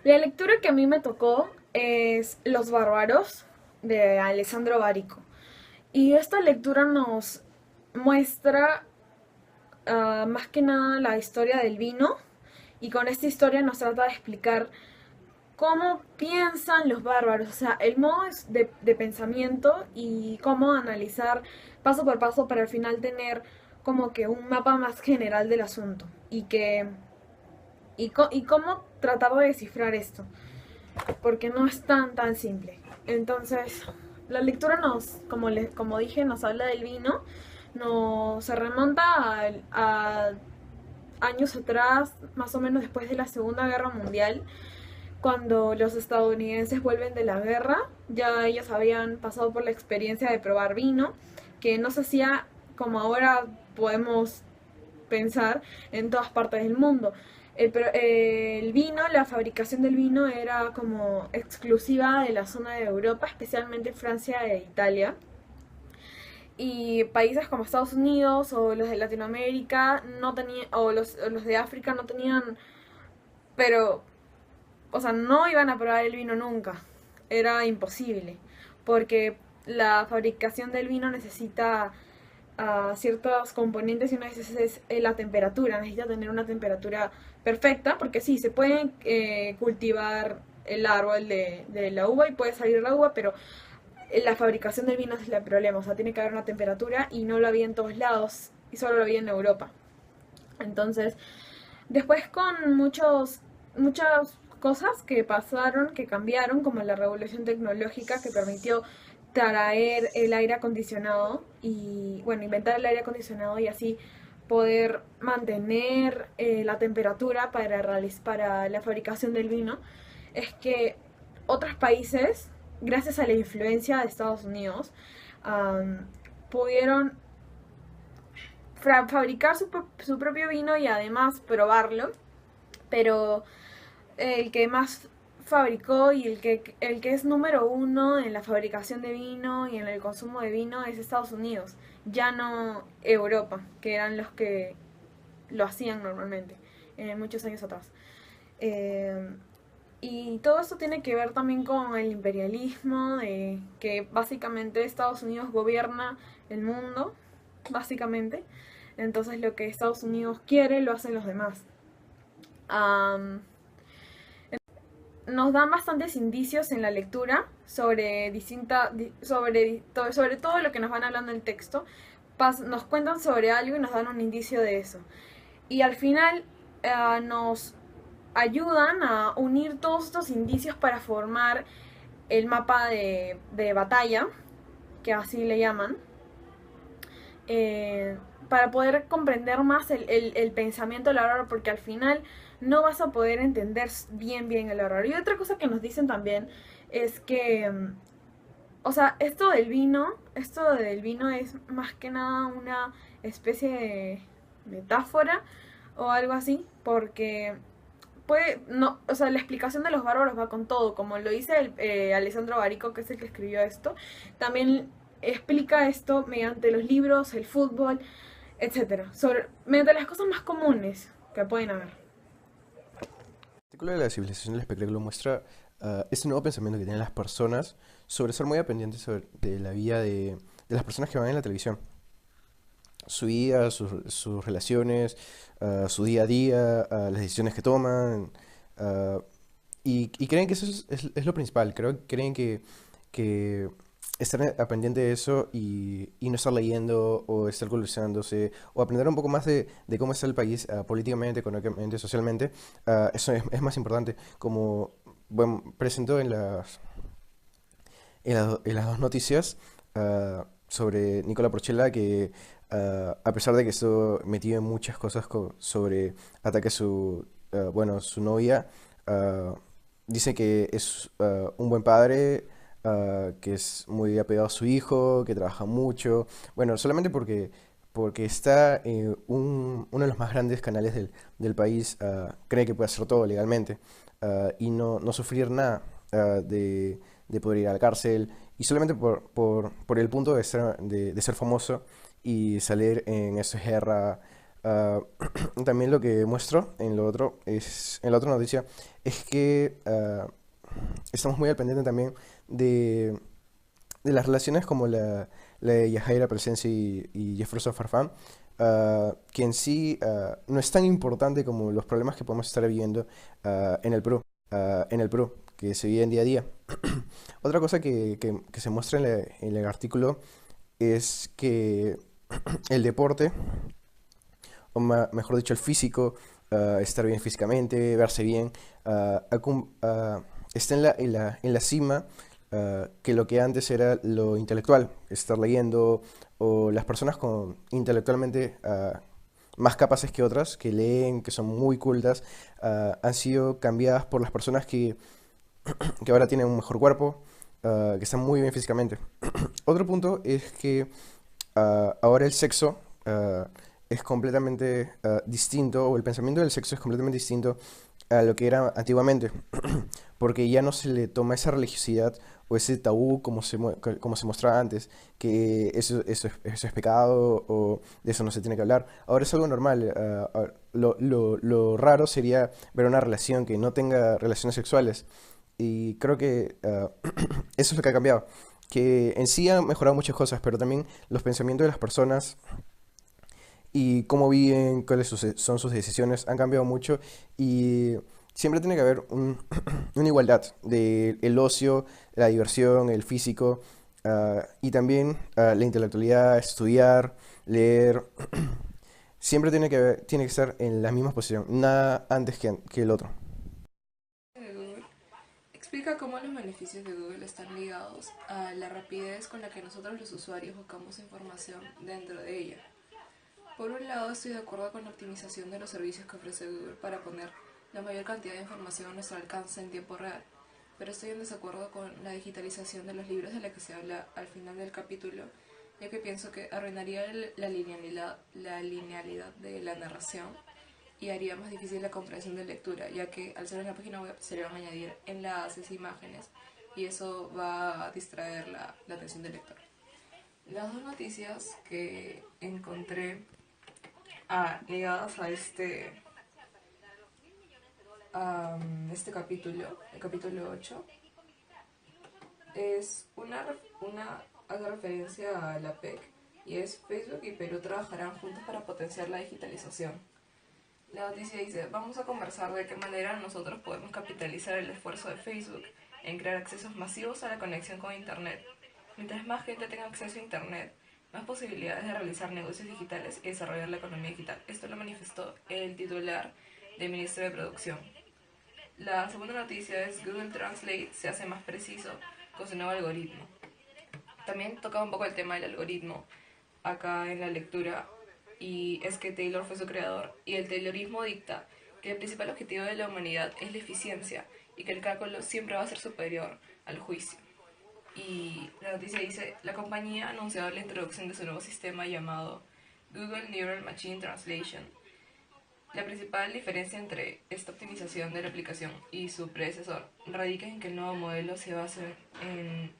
La lectura que a mí me tocó es Los Bárbaros de Alessandro Barico. Y esta lectura nos muestra más que nada la historia del vino y con esta historia nos trata de explicar cómo piensan los bárbaros, o sea, el modo de pensamiento y cómo analizar paso por paso para al final tener como que un mapa más general del asunto y cómo tratar de descifrar esto, porque no es tan simple. Entonces, la lectura como dije, nos habla del vino, se remonta a años atrás, más o menos después de la Segunda Guerra Mundial, cuando los estadounidenses vuelven de la guerra, ya ellos habían pasado por la experiencia de probar vino, que no se hacía como ahora podemos pensar en todas partes del mundo. El vino, la fabricación del vino era como exclusiva de la zona de Europa, especialmente Francia e Italia. Y países como Estados Unidos o los de Latinoamérica no tenían, o los de África no tenían, pero o sea, no iban a probar el vino nunca. Era imposible. Porque la fabricación del vino necesita ciertos componentes y una de esas es la temperatura. Necesita tener una temperatura perfecta porque sí, se puede cultivar el árbol de la uva y puede salir la uva, pero la fabricación del vino es el problema. O sea, tiene que haber una temperatura y no lo había en todos lados y solo lo había en Europa. Entonces, después con muchas cosas que pasaron, que cambiaron, como la revolución tecnológica que permitió traer el aire acondicionado y, bueno, inventar el aire acondicionado y así poder mantener la temperatura para la fabricación del vino, es que otros países, gracias a la influencia de Estados Unidos, pudieron fabricar su propio vino y además probarlo, pero el que más fabricó y el que es número uno en la fabricación de vino y en el consumo de vino es Estados Unidos, ya no Europa, que eran los que lo hacían normalmente, muchos años atrás. Eh, y todo esto tiene que ver también con el imperialismo, que básicamente Estados Unidos gobierna el mundo, básicamente. Entonces lo que Estados Unidos quiere lo hacen los demás. Um, Nos dan bastantes indicios en la lectura sobre todo lo que nos van hablando en el texto. Nos cuentan sobre algo y nos dan un indicio de eso. Y al final nos ayudan a unir todos estos indicios para formar el mapa de batalla, que así le llaman, eh, para poder comprender más el pensamiento del horror, porque al final no vas a poder entender bien el horror. Y otra cosa que nos dicen también es que, o sea, esto del vino es más que nada una especie de metáfora o algo así, porque puede, no, o sea, la explicación de los bárbaros va con todo, como lo dice Alessandro Barico, que es el que escribió esto, también explica esto mediante los libros, el fútbol, etcétera, mediante las cosas más comunes que pueden haber. El artículo de la civilización del espectáculo muestra este nuevo pensamiento que tienen las personas sobre ser muy dependientes de la vida de las personas que van en la televisión. Su vida, sus relaciones, su día a día, las decisiones que toman. ah, y creen que eso es lo principal. Creen que estar pendiente de eso y no estar leyendo o estar actualizándose o aprender un poco más de cómo está el país políticamente, económicamente, socialmente, eso es más importante. Como bueno, presentó en las dos noticias sobre Nicola Porchela, que a pesar de que estuvo metido en muchas cosas sobre ataque a su novia, ah, dice que es un buen padre, que es muy apegado a su hijo, que trabaja mucho. Bueno, solamente porque está en uno de los más grandes canales del país, cree que puede hacer todo legalmente y no sufrir nada de poder ir a la cárcel y solamente por el punto de ser famoso y salir en esa guerra Ah, también lo que muestro en lo otro en la otra noticia es que estamos muy al pendiente también de, de las relaciones como la de Yajaira Presencia y Jefferson Farfán, que en sí no es tan importante como los problemas que podemos estar viviendo en el Perú, que se vive en día a día. Otra cosa que se muestra en el artículo es que el deporte, mejor dicho, el físico, estar bien físicamente, verse bien, está en la cima que lo que antes era lo intelectual, estar leyendo, o las personas con intelectualmente más capaces que otras, que leen, que son muy cultas, han sido cambiadas por las personas que ahora tienen un mejor cuerpo, que están muy bien físicamente. Otro punto es que ahora el sexo es completamente distinto, o el pensamiento del sexo es completamente distinto a lo que era antiguamente, porque ya no se le toma esa religiosidad o ese tabú como se mostraba antes, que eso es pecado o de eso no se tiene que hablar. Ahora es algo normal. Lo raro sería ver una relación que no tenga relaciones sexuales. Y creo que eso es lo que ha cambiado. Que en sí han mejorado muchas cosas, pero también los pensamientos de las personas y cómo viven, son sus decisiones, han cambiado mucho y siempre tiene que haber una igualdad de el ocio, la diversión, el físico, y también la intelectualidad, estudiar, leer. Siempre tiene que estar en la misma posición, nada antes que el otro. De Google explica cómo los beneficios de Google están ligados a la rapidez con la que nosotros los usuarios buscamos información dentro de ella. Por un lado, estoy de acuerdo con la optimización de los servicios que ofrece Google para poner la mayor cantidad de información a nuestro alcance en tiempo real, pero estoy en desacuerdo con la digitalización de los libros de la que se habla al final del capítulo, ya que pienso que arruinaría la linealidad de la narración y haría más difícil la comprensión de lectura, ya que al ser una página web se le van a añadir enlaces, imágenes, y eso va a distraer la atención del lector. Las dos noticias que encontré ligadas a este capítulo, el capítulo 8, es una hace referencia a la PEC, y es: Facebook y Perú trabajarán juntos para potenciar la digitalización. La noticia dice: vamos a conversar de qué manera nosotros podemos capitalizar el esfuerzo de Facebook en crear accesos masivos a la conexión con Internet. Mientras más gente tenga acceso a Internet, más posibilidades de realizar negocios digitales y desarrollar la economía digital. Esto lo manifestó el titular del Ministro de Producción. La segunda noticia es: Google Translate se hace más preciso con su nuevo algoritmo. También tocaba un poco el tema del algoritmo acá en la lectura, y es que Taylor fue su creador, y el Taylorismo dicta que el principal objetivo de la humanidad es la eficiencia y que el cálculo siempre va a ser superior al juicio. Y la noticia dice: la compañía ha anunciado la introducción de su nuevo sistema llamado Google Neural Machine Translation. La principal diferencia entre esta optimización de la aplicación y su predecesor radica en que el nuevo modelo se basa en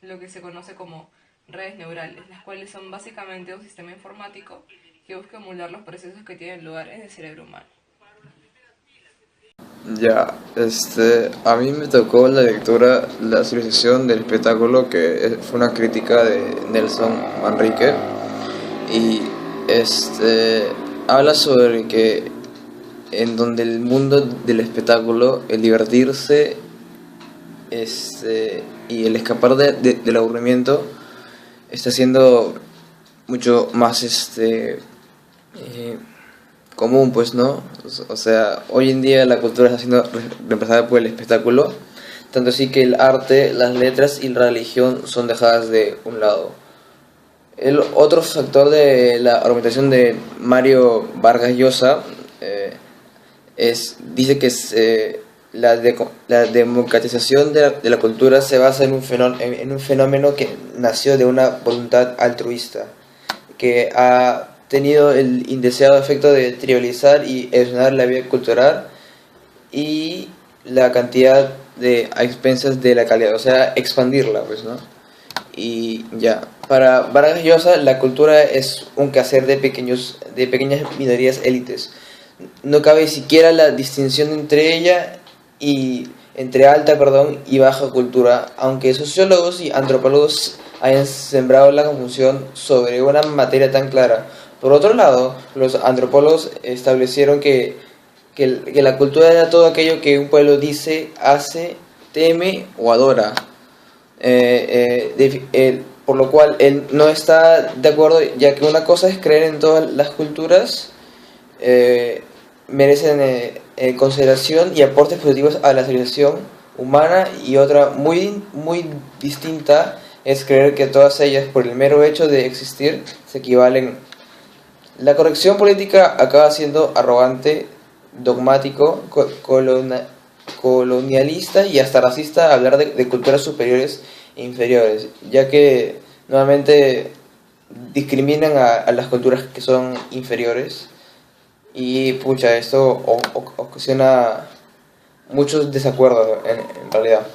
lo que se conoce como redes neurales, las cuales son básicamente un sistema informático que busca emular los procesos que tienen lugar en el cerebro humano. Ya, a mí me tocó la lectura La civilización del espectáculo, que fue una crítica de Nelson Manrique, y habla sobre que en donde el mundo del espectáculo, el divertirse, y el escapar del aburrimiento está siendo mucho más común, pues, ¿no? O sea, hoy en día la cultura está siendo reemplazada por el espectáculo, tanto así que el arte, las letras y la religión son dejadas de un lado. El otro factor de la argumentación de Mario Vargas Llosa dice que la democratización de la cultura se basa en un fenómeno que nació de una voluntad altruista, que ha tenido el indeseado efecto de trivializar y erosionar la vida cultural y la cantidad a expensas de la calidad, o sea, expandirla, pues, ¿no? Y ya, para Vargas Llosa la cultura es un quehacer de pequeñas minorías élites. No cabe siquiera la distinción entre alta, y baja cultura, aunque sociólogos y antropólogos hayan sembrado la confusión sobre una materia tan clara. Por otro lado, los antropólogos establecieron que la cultura era todo aquello que un pueblo dice, hace, teme o adora. Por lo cual él no está de acuerdo, ya que una cosa es creer en todas las culturas, merecen consideración y aportes positivos a la civilización humana, y otra muy distinta es creer que todas ellas, por el mero hecho de existir, se equivalen. La corrección política acaba siendo arrogante, dogmático, colonialista y hasta racista hablar de culturas superiores e inferiores, ya que nuevamente discriminan a las culturas que son inferiores. Y pucha, esto ocasiona muchos desacuerdos en realidad.